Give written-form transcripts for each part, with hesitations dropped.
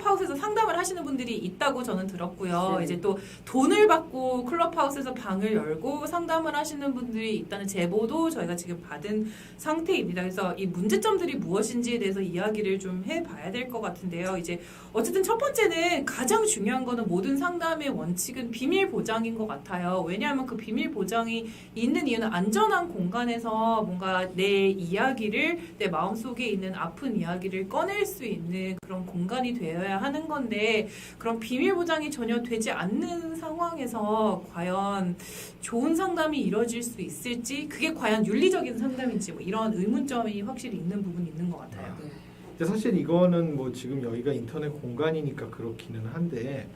클럽하우스에서 상담을 하시는 분들이 있다고 저는 들었고요. 네. 이제 또 돈을 받고 클럽하우스에서 방을 열고 상담을 하시는 분들이 있다는 제보도 저희가 지금 받은 상태입니다. 그래서 이 문제점들이 무엇인지에 대해서 이야기를 좀 해봐야 될 것 같은데요. 이제 어쨌든 첫 번째는 가장 중요한 거는 모든 상담의 원칙은 비밀 보장인 것 같아요. 왜냐하면 그 비밀 보장이 있는 이유는 안전한 공간에서 뭔가 내 이야기를, 내 마음속에 있는 아픈 이야기를 꺼낼 수 있는 그런 공간이 되어야 하는 건데, 그런 비밀 보장이 전혀 되지 않는 상황에서 과연 좋은 상담이 이루어질 수 있을지, 그게 과연 윤리적인 상담인지 뭐 이런 의문점이 확실히 있는 부분이 있는 것 같아요. 네. 근데 사실 이거는 뭐 지금 여기가 인터넷 공간이니까 그렇기는 한데,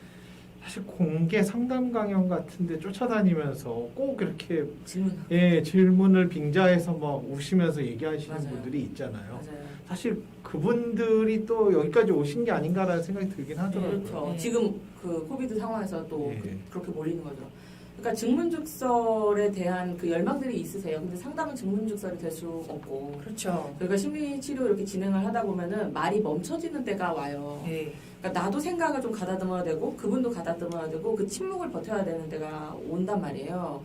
사실 공개 상담 강연 같은데 쫓아다니면서 꼭 이렇게 질문을 빙자해서 막 우시면서 얘기하시는 맞아요. 분들이 있잖아요. 맞아요. 사실 그분들이 또 여기까지 오신 게 아닌가라는 생각이 들긴 하더라고요. 그렇죠. 네. 지금 그 코비드 상황에서 또 네. 그렇게 몰리는 거죠. 그러니까 증문즉설에 대한 그 열망들이 있으세요. 근데 상담은 증문즉설이 될 수 없고. 그렇죠. 저희가 심리치료 이렇게 진행을 하다 보면은 말이 멈춰지는 때가 와요. 네. 그러니까 나도 생각을 좀 가다듬어야 되고 그분도 가다듬어야 되고 그 침묵을 버텨야 되는 때가 온단 말이에요.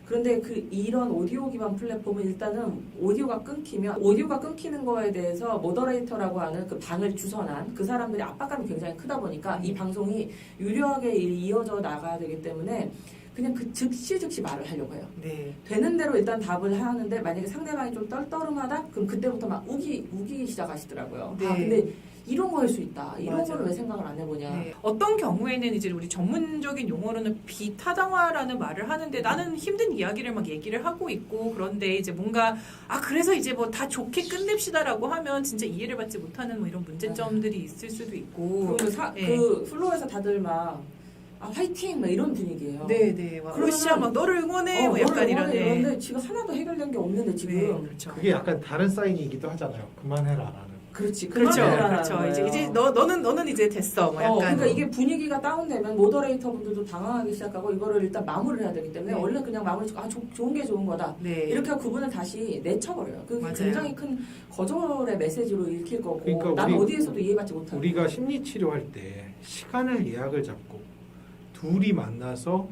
그런데 이런 오디오 기반 플랫폼은 일단은 오디오가 끊기는 거에 대해서 모더레이터라고 하는 그 방을 주선한 그 사람들의 압박감이 굉장히 크다 보니까 이 방송이 유려하게 이어져 나가야 되기 때문에 그냥 그 즉시 말을 하려고 해요. 네. 되는 대로 일단 답을 하는데 만약에 상대방이 좀 떨떠름하다? 그럼 그때부터 막 우기 시작하시더라고요. 네. 아 근데 이런 거일 수 있다. 이런 맞아요. 거를 왜 생각을 안 해보냐. 네. 어떤 경우에는 이제 우리 전문적인 용어로는 비타당화라는 말을 하는데, 나는 힘든 이야기를 막 얘기를 하고 있고, 그런데 이제 뭔가 그래서 이제 뭐 다 좋게 끝냅시다라고 하면 진짜 이해를 받지 못하는 뭐 이런 문제점들이 있을 수도 있고. 그리고 네. 그 플로어에서 다들 막 화이팅! 막 이런 분위기예요. 네네. 그러면은- 으쌰 막 너를 응원해 뭐 약간 이런. 이런데 지금 하나도 해결된 게 없는데 지금. 네, 그렇죠. 그게 약간 다른 사인이기도 하잖아요. 그만해라라는. 그렇지. 그렇죠. 그만해라라는 그렇죠. 거예요. 이제 너는 이제 됐어. 뭐 약간. 그러니까 이게 분위기가 다운되면 모더레이터 분들도 당황하기 시작하고 이거를 일단 마무리를 해야 되기 때문에 네. 원래 그냥 마무리 좋은 게 좋은 거다. 네. 이렇게 하고 그분을 다시 내쳐버려요. 그게 맞아요. 굉장히 큰 거절의 메시지로 읽힐 거고 그러니까 난 우리- 어디에서도 이해받지 못하고 우리가 심리 치료할 때 시간을 예약을 잡고 둘이 만나서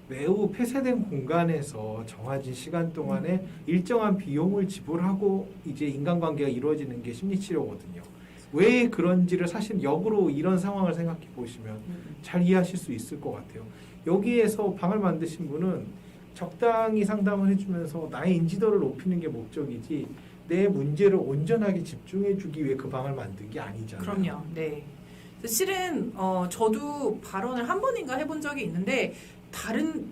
매우 폐쇄된 공간에서 정해진 시간 동안에 일정한 비용을 지불하고 이제 인간관계가 이루어지는 게 심리 치료거든요. 왜 그런지를 사실 역으로 이런 상황을 생각해 보시면 잘 이해하실 수 있을 것 같아요. 여기에서 방을 만드신 분은 적당히 상담을 해주면서 나의 인지도를 높이는 게 목적이지 내 문제를 온전하게 집중해 주기 위해 그 방을 만든 게 아니잖아요. 그럼요. 네. 실은 저도 발언을 한 번인가 해본 적이 있는데,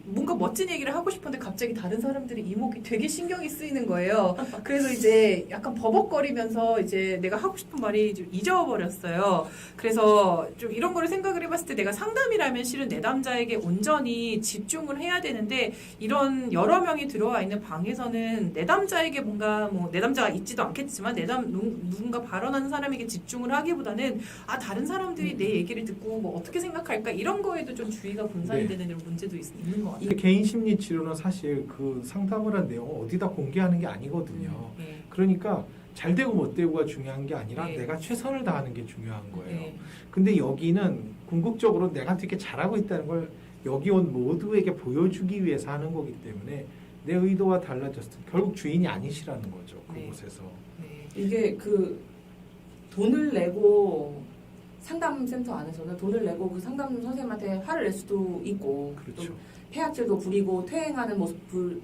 뭔가 멋진 얘기를 하고 싶은데 갑자기 다른 사람들이 이목이 되게 신경이 쓰이는 거예요. 그래서 이제 약간 버벅거리면서 이제 내가 하고 싶은 말이 좀 잊어버렸어요. 그래서 좀 이런 거를 생각을 해봤을 때, 내가 상담이라면 실은 내담자에게 온전히 집중을 해야 되는데, 이런 여러 명이 들어와 있는 방에서는 내담자에게 뭔가 뭐 내담자가 있지도 않겠지만 누군가 발언하는 사람에게 집중을 하기보다는 다른 사람들이 내 얘기를 듣고 뭐 어떻게 생각할까, 이런 거에도 좀 주의가 분산이 네. 되는 이런 문제도 있는 것 같아요. 이 개인 심리 치료는 사실 그 상담을 한 내용을 어디다 공개하는 게 아니거든요. 네. 그러니까 잘 되고 못 되고가 중요한 게 아니라 네. 내가 최선을 다하는 게 중요한 거예요. 네. 근데 여기는 궁극적으로 내가 되게 잘하고 있다는 걸 여기 온 모두에게 보여주기 위해서 하는 거기 때문에 내 의도와 달라졌을 때 결국 주인이 아니시라는 거죠. 네. 그곳에서. 네. 이게 그 돈을 내고 상담센터 안에서는 돈을 내고 그 상담 선생님한테 화를 낼 수도 있고 그렇죠. 또 폐악질도 부리고 퇴행하는 모습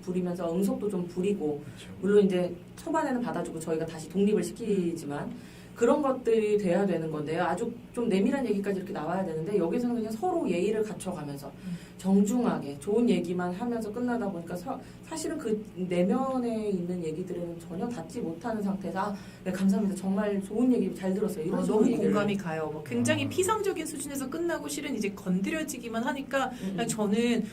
부리면서 응석도 좀 부리고 그렇죠. 물론 이제 초반에는 받아주고 저희가 다시 독립을 시키지만 그런 것들이 돼야 되는 건데요. 아주 좀 내밀한 얘기까지 이렇게 나와야 되는데 여기서는 그냥 서로 예의를 갖춰가면서 정중하게 좋은 얘기만 하면서 끝나다 보니까 사실은 그 내면에 있는 얘기들은 전혀 닿지 못하는 상태에서 네, 감사합니다. 정말 좋은 얘기 잘 들었어요. 이런 식으로 너무 얘기를. 공감이 가요. 뭐 굉장히 피상적인 수준에서 끝나고 실은 이제 건드려지기만 하니까 그냥 저는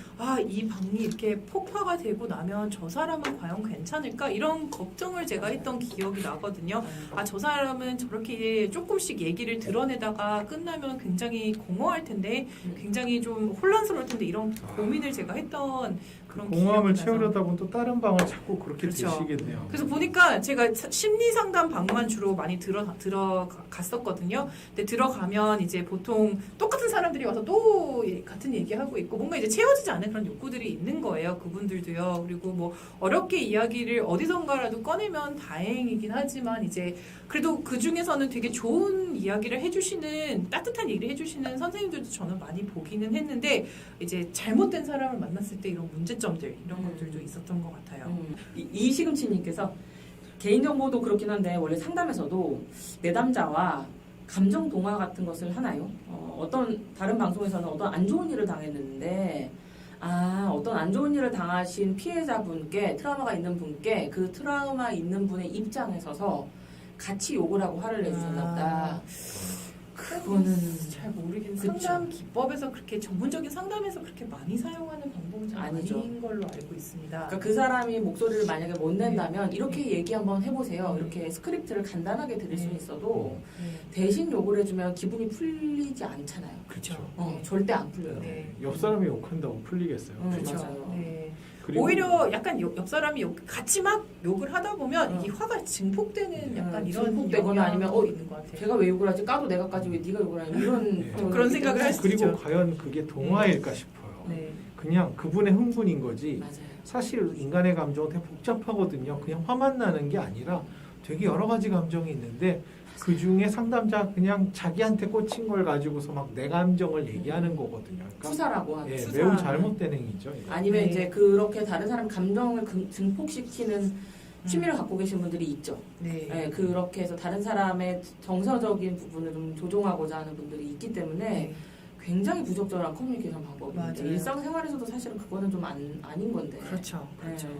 이 방이 이렇게 폭파가 되고 나면 저 사람은 과연 괜찮을까, 이런 걱정을 제가 했던 기억이 나거든요. 저 사람은 저렇게 조금씩 얘기를 드러내다가 끝나면 굉장히 공허할 텐데, 굉장히 좀 혼란스러울 텐데, 이런 고민을 제가 했던 그런 공허함을 기억이 나서. 채우려다 보면 또 다른 방을 찾고 그렇게 그렇죠. 되시겠네요. 그래서 보니까 제가 심리 상담 방만 주로 많이 들어갔었거든요. 근데 들어가면 이제 보통 똑같은 사람들이 와서 또 같은 얘기하고 있고 뭔가 이제 채워지지 않은 그런 욕구들이 있는 거예요. 그분들도요. 그리고 뭐 어렵게 이야기를 어디선가라도 꺼내면 다행이긴 하지만 이제 그래도 그 중에서는 되게 좋은 이야기를 해주시는 따뜻한 얘기를 해주시는 선생님들도 저는 많이 보기는 했는데 이제 잘못된 사람을 만났을 때 이런 문제점들 이런 것들도 있었던 것 같아요. 이시금치님께서 개인정보도 그렇긴 한데 원래 상담에서도 내담자와 감정 동화 같은 것을 하나요? 어떤 다른 방송에서는 어떤 안 좋은 일을 당했는데 어떤 안 좋은 일을 당하신 피해자분께 트라우마가 있는 분께 그 트라우마 있는 분의 입장에 서서 같이 욕을 하고 화를 내주셨나 보다. 그거는 잘 모르겠는 그쵸. 상담 기법에서 그렇게 전문적인 상담에서 그렇게 많이 사용하는 방법은 잘 아니죠. 아닌 걸로 알고 있습니다. 그러니까 그 사람이 목소리를 만약에 못 낸다면 이렇게 얘기 한번 해보세요. 이렇게 스크립트를 간단하게 드릴 수는 있어도 대신 욕을 해주면 기분이 풀리지 않잖아요. 그렇죠. 절대 안 풀려요. 네. 옆 사람이 욕한다고 풀리겠어요. 그렇죠. 맞아요. 네. 그리고 오히려 약간 옆 사람이 같이 막 욕을 하다 보면 이게 화가 증폭되는 약간 이런 증폭되거나 아니면 영향도 있는 것 같아요. 걔가 왜 욕을 하지? 까도 내가까지 왜 네가 욕을 하냐? 이런 네. 그런 생각을 할 수 그리고 있죠. 과연 그게 동화일까 싶어요. 네. 그냥 그분의 흥분인 거지. 맞아요. 사실 인간의 감정은 되게 복잡하거든요. 그냥 화만 나는 게 아니라 되게 여러 가지 감정이 있는데 그 중에 상담자 그냥 자기한테 꽂힌 걸 가지고서 막 내 감정을 얘기하는 거거든요. 그러니까 투사라고 하는. 예, 투사. 매우 잘못된 행위죠. 이거. 아니면 네. 이제 그렇게 다른 사람 감정을 증폭시키는 취미를 갖고 계신 분들이 있죠. 네. 네, 그렇게 해서 다른 사람의 정서적인 부분을 좀 조종하고자 하는 분들이 있기 때문에 네. 굉장히 부적절한 커뮤니케이션 방법인데 맞아요. 일상생활에서도 사실은 그거는 좀 아닌 건데. 그렇죠. 그렇죠. 네.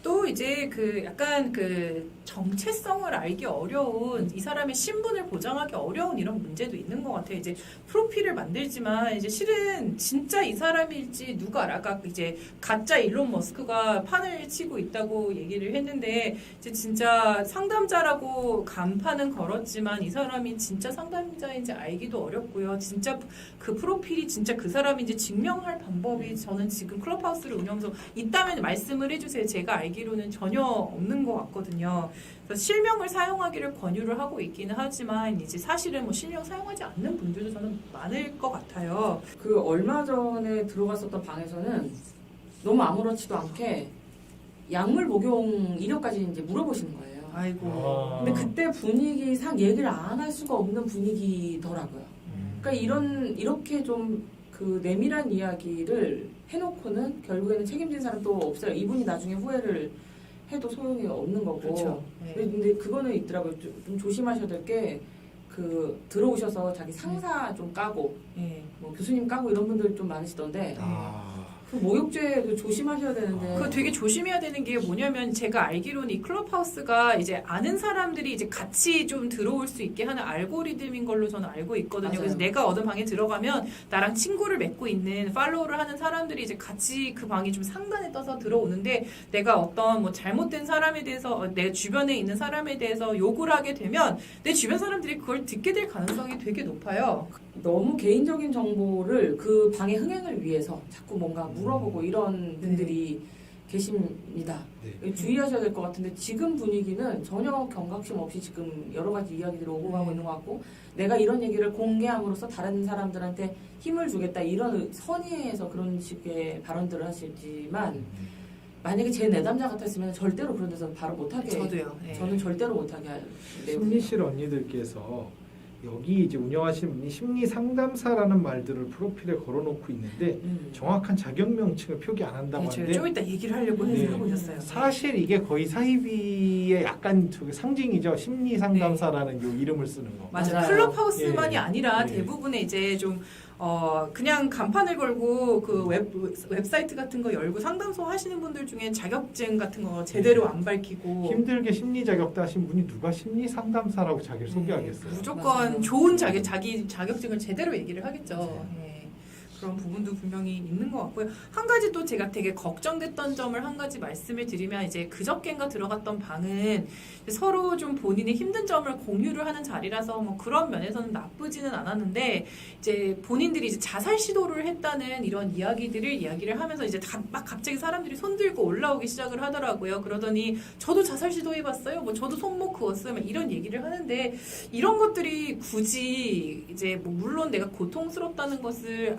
또 이제 그 약간 그 정체성을 알기 어려운 이 사람의 신분을 보장하기 어려운 이런 문제도 있는 것 같아요. 이제 프로필을 만들지만 이제 실은 진짜 이 사람일지 누가 알아? 아까 이제 가짜 일론 머스크가 판을 치고 있다고 얘기를 했는데 이제 진짜 상담자라고 간판은 걸었지만 이 사람이 진짜 상담자인지 알기도 어렵고요. 진짜 그 프로필이 진짜 그 사람인지 증명할 방법이 저는 지금 클럽하우스를 운영해서 있다면 말씀을 해주세요. 제가 알기로는 전혀 없는 것 같거든요. 그래서 실명을 사용하기를 권유를 하고 있기는 하지만 이제 사실은 뭐 실명 사용하지 않는 분들도 저는 많을 것 같아요. 그 얼마 전에 들어갔었던 방에서는 너무 아무렇지도 않게 약물 복용 이력까지 이제 물어보시는 거예요. 아이고. 근데 그때 분위기상 얘기를 안 할 수가 없는 분위기더라고요. 그러니까 이렇게 좀 그 내밀한 이야기를 해놓고는 결국에는 책임진 사람도 없어요. 이분이 나중에 후회를 해도 소용이 없는 거고. 그렇죠. 네. 근데 그거는 있더라고요. 좀 조심하셔야 될 게 그 들어오셔서 자기 상사 좀 까고 네. 뭐 교수님 까고 이런 분들 좀 많으시던데 그 모욕죄 조심하셔야 되는데. 그거 되게 조심해야 되는 게 뭐냐면 제가 알기로는 이 클럽하우스가 이제 아는 사람들이 이제 같이 좀 들어올 수 있게 하는 알고리즘인 걸로 저는 알고 있거든요. 맞아요. 그래서 내가 어떤 방에 들어가면 나랑 친구를 맺고 있는 팔로우를 하는 사람들이 이제 같이 그 방이 좀 상단에 떠서 들어오는데 내가 어떤 뭐 잘못된 사람에 대해서 내 주변에 있는 사람에 대해서 욕을 하게 되면 내 주변 사람들이 그걸 듣게 될 가능성이 되게 높아요. 너무 개인적인 정보를 그 방의 흥행을 위해서 자꾸 뭔가 물어보고 이런 분들이 계십니다. 네. 주의하셔야 될 것 같은데 지금 분위기는 전혀 경각심 없이 지금 여러 가지 이야기들이 오고 가고 있는 것 같고 내가 이런 얘기를 공개함으로써 다른 사람들한테 힘을 주겠다 이런 선의에서 그런 식의 발언들을 하시지만 만약에 제 내담자 같았으면 절대로 그런 데서 바로 못하게 저도요. 네. 저는 절대로 못하게 할 심리실 언니들께서 여기 이제 운영하시는 분이 심리 상담사라는 말들을 프로필에 걸어놓고 있는데 정확한 자격 명칭을 표기 안 한다고 네, 제가 하는데 좀 이따 얘기를 하려고 네. 하고 있었어요. 사실 이게 거의 사이비의 약간 저기 상징이죠. 심리 상담사라는 요 이름을 쓰는 거. 맞아요. 맞아요. 클럽하우스만이 예. 아니라 예. 대부분의 이제 좀 그냥 간판을 걸고 그 웹사이트 같은 거 열고 상담소 하시는 분들 중에 자격증 같은 거 제대로 안 밝히고 힘들게 심리 자격 따신 분이 누가 심리 상담사라고 자기를 소개하겠어요. 무조건 맞아요. 좋은 자기 자격증을 제대로 얘기를 하겠죠. 맞아요. 예. 그런 부분도 분명히 있는 것 같고요. 한 가지 또 제가 되게 걱정됐던 점을 한 가지 말씀을 드리면 이제 그저껜가 들어갔던 방은 서로 좀 본인의 힘든 점을 공유를 하는 자리라서 뭐 그런 면에서는 나쁘지는 않았는데 이제 본인들이 이제 자살 시도를 했다는 이런 이야기를 하면서 이제 막 갑자기 사람들이 손들고 올라오기 시작을 하더라고요. 그러더니 저도 자살 시도해봤어요. 뭐 저도 손목 그었어요. 막 이런 얘기를 하는데 이런 것들이 굳이 이제 뭐 물론 내가 고통스럽다는 것을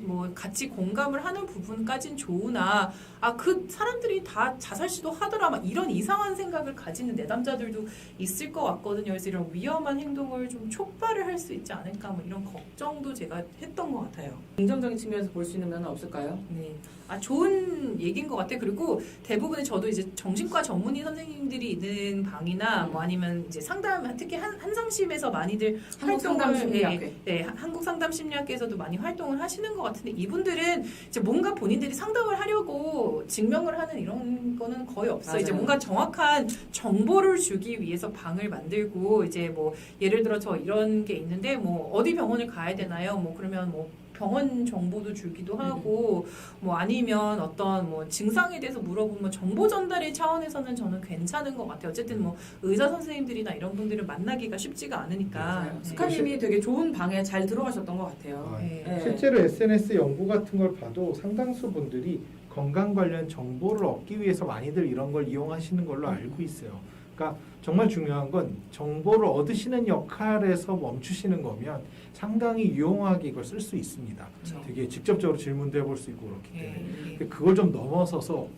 뭐 같이 공감을 하는 부분까진 좋으나 그 사람들이 다 자살 시도 하더라 막 이런 이상한 생각을 가지는 내담자들도 있을 것 같거든요. 그래서 이런 위험한 행동을 좀 촉발을 할 수 있지 않을까 뭐 이런 걱정도 제가 했던 것 같아요. 긍정적인 측면에서 볼 수 있는 면은 없을까요? 네. 좋은 얘기인 것 같아요. 그리고 대부분의 저도 이제 정신과 전문의 선생님들이 있는 방이나 뭐 아니면 이제 상담, 특히 한상심에서 많이들 한국상담심리학회. 네, 한국상담심리학회에서도 많이 활동을 하시는 것 같은데 이분들은 이제 뭔가 본인들이 상담을 하려고 증명을 하는 이런 거는 거의 없어요. 맞아요. 이제 뭔가 정확한 정보를 주기 위해서 방을 만들고 이제 뭐 예를 들어 저 이런 게 있는데 뭐 어디 병원을 가야 되나요? 뭐 그러면 뭐 병원 정보도 주기도 하고 뭐 아니면 어떤 뭐 증상에 대해서 물어보면 정보 전달의 차원에서는 저는 괜찮은 것 같아요. 어쨌든 뭐 의사 선생님들이나 이런 분들을 만나기가 쉽지가 않으니까. 맞아요. 네. 스카님이 되게 좋은 방에 잘 들어가셨던 것 같아요. 네. 네. 실제로 SNS 연구 같은 걸 봐도 상당수 분들이 건강 관련 정보를 얻기 위해서 많이들 이런 걸 이용하시는 걸로 알고 있어요. 그러니까 정말 중요한 건 정보를 얻으시는 역할에서 멈추시는 거면 상당히 유용하게 이걸 쓸 수 있습니다. 그렇죠. 되게 직접적으로 질문도 해볼 수 있고 그렇기 때문에. 네. 근데 그걸 좀 넘어서서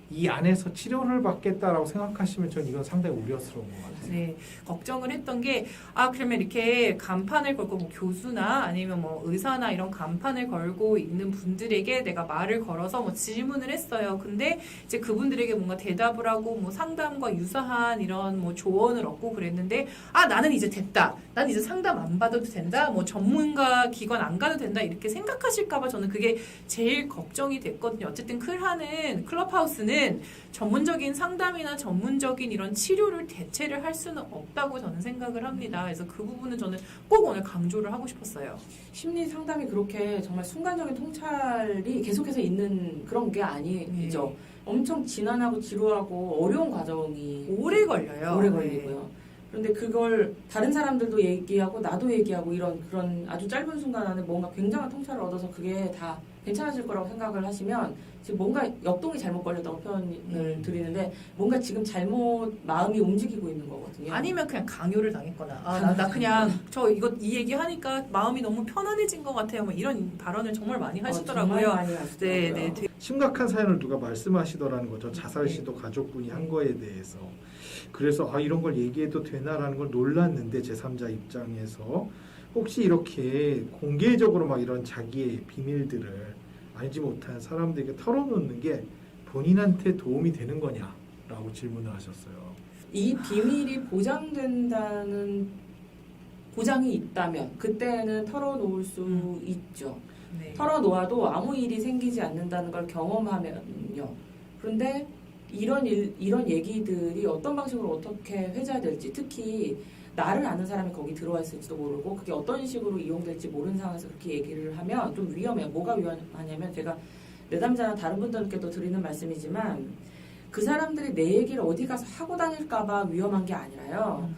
이 안에서 치료를 받겠다라고 생각하시면 전 이건 상당히 우려스러운 것 같아요. 네, 걱정을 했던 게 그러면 이렇게 간판을 걸고 뭐 교수나 아니면 뭐 의사나 이런 간판을 걸고 있는 분들에게 내가 말을 걸어서 뭐 질문을 했어요. 근데 이제 그분들에게 뭔가 대답을 하고 뭐 상담과 유사한 이런 뭐 조언을 얻고 그랬는데 나는 이제 됐다. 난 이제 상담 안 받아도 된다. 뭐 전문가 기관 안 가도 된다. 이렇게 생각하실까봐 저는 그게 제일 걱정이 됐거든요. 어쨌든 클럽하우스는 전문적인 상담이나 전문적인 이런 치료를 대체를 할 수는 없다고 저는 생각을 합니다. 그래서 그 부분은 저는 꼭 오늘 강조를 하고 싶었어요. 심리 상담이 그렇게 정말 순간적인 통찰이 계속해서 있는 그런 게 아니죠. 엄청 지난하고 지루하고 어려운 과정이 오래 걸려요. 오래 걸리고요. 그런데 그걸 다른 사람들도 얘기하고 나도 얘기하고 그런 아주 짧은 순간 안에 뭔가 굉장한 통찰을 얻어서 그게 다 괜찮아질 거라고 생각을 하시면 지금 뭔가 역동이 잘못 걸렸다고 표현을 드리는데 뭔가 지금 잘못 마음이 움직이고 있는 거거든요. 아니면 그냥 강요를 당했거나 나 그냥 이 얘기 하니까 마음이 너무 편안해진 것 같아요. 뭐 이런 발언을 정말 많이 하시더라고요. 정말 많이 하시더라고요. 네. 심각한 사연을 누가 말씀하시더라는 거죠. 자살 시도 가족분이 한 거에 대해서. 그래서 이런 걸 얘기해도 되나라는 걸 놀랐는데 제3자 입장에서 혹시 이렇게 공개적으로 막 이런 자기의 비밀들을 알지 못한 사람들에게 털어놓는 게 본인한테 도움이 되는 거냐라고 질문을 하셨어요. 이 비밀이 보장된다는 보장이 있다면 그때는 털어놓을 수 있죠. 네. 털어놓아도 아무 일이 생기지 않는다는 걸 경험하면요. 그런데 이런 얘기들이 어떤 방식으로 어떻게 회자될지, 특히 나를 아는 사람이 거기 들어와 있을지도 모르고 그게 어떤 식으로 이용될지 모르는 상황에서 그렇게 얘기를 하면 좀 위험해요. 뭐가 위험하냐면 제가 내담자나 다른 분들께도 드리는 말씀이지만 그 사람들이 내 얘기를 어디 가서 하고 다닐까봐 위험한 게 아니라요.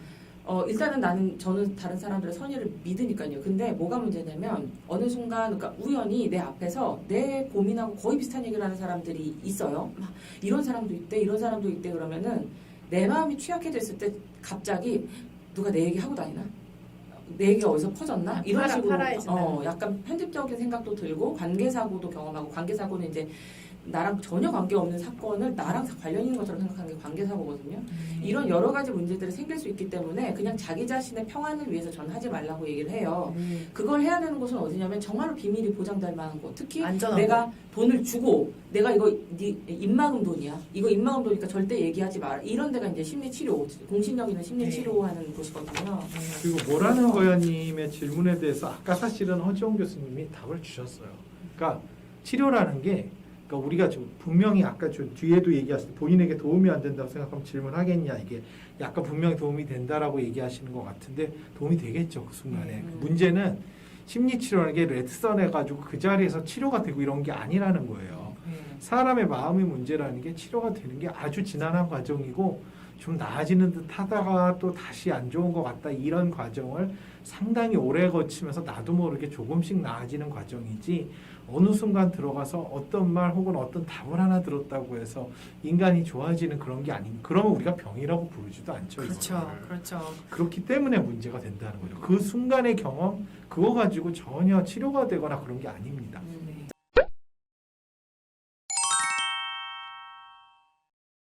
일단은 저는 다른 사람들의 선의를 믿으니까요. 근데 뭐가 문제냐면 어느 순간 그러니까 우연히 내 앞에서 내 고민하고 거의 비슷한 얘기를 하는 사람들이 있어요. 막 이런 사람도 있대, 이런 사람도 있대 그러면은 내 마음이 취약해졌을 때 갑자기 누가 내 얘기 하고 다니나? 내 얘기가 어디서 퍼졌나? 이런 식으로 약간 편집적인 생각도 들고 관계사고도 경험하고 관계사고는 이제 나랑 전혀 관계없는 사건을 나랑 관련 있는 것처럼 생각하는 게 관계사고거든요. 이런 여러 가지 문제들이 생길 수 있기 때문에 그냥 자기 자신의 평안을 위해서 저는 하지 말라고 얘기를 해요. 그걸 해야 되는 곳은 어디냐면 정말로 비밀이 보장될 만한 곳. 특히 안전하고. 내가 돈을 주고 내가 이거 네 입막음 돈이야. 이거 입막음 돈이니까 절대 얘기하지 마라. 이런 데가 이제 심리치료, 공신력 있는 심리치료하는 곳이거든요. 그리고 모라는 거연님의 질문에 대해서 아까 사실은 허지원 교수님이 답을 주셨어요. 그러니까 치료라는 게 그러니까 우리가 좀 분명히 아까 좀 뒤에도 얘기했을 때 본인에게 도움이 안 된다고 생각하면 질문하겠냐 이게 약간 분명히 도움이 된다라고 얘기하시는 것 같은데 도움이 되겠죠 그 순간에. 문제는 심리 치료라는 게 레트선 해가지고 그 자리에서 치료가 되고 이런 게 아니라는 거예요. 네. 사람의 마음의 문제라는 게 치료가 되는 게 아주 지난한 과정이고 좀 나아지는 듯 하다가 또 다시 안 좋은 것 같다 이런 과정을 상당히 오래 거치면서 나도 모르게 조금씩 나아지는 과정이지 어느 순간 들어가서 어떤 말 혹은 어떤 답을 하나 들었다고 해서 인간이 좋아지는 그런 게 아닌 그러면 우리가 병이라고 부르지도 않죠. 그렇죠, 이거를. 그렇죠. 그렇기 때문에 문제가 된다는 거죠. 그 순간의 경험 그거 가지고 전혀 치료가 되거나 그런 게 아닙니다. 네.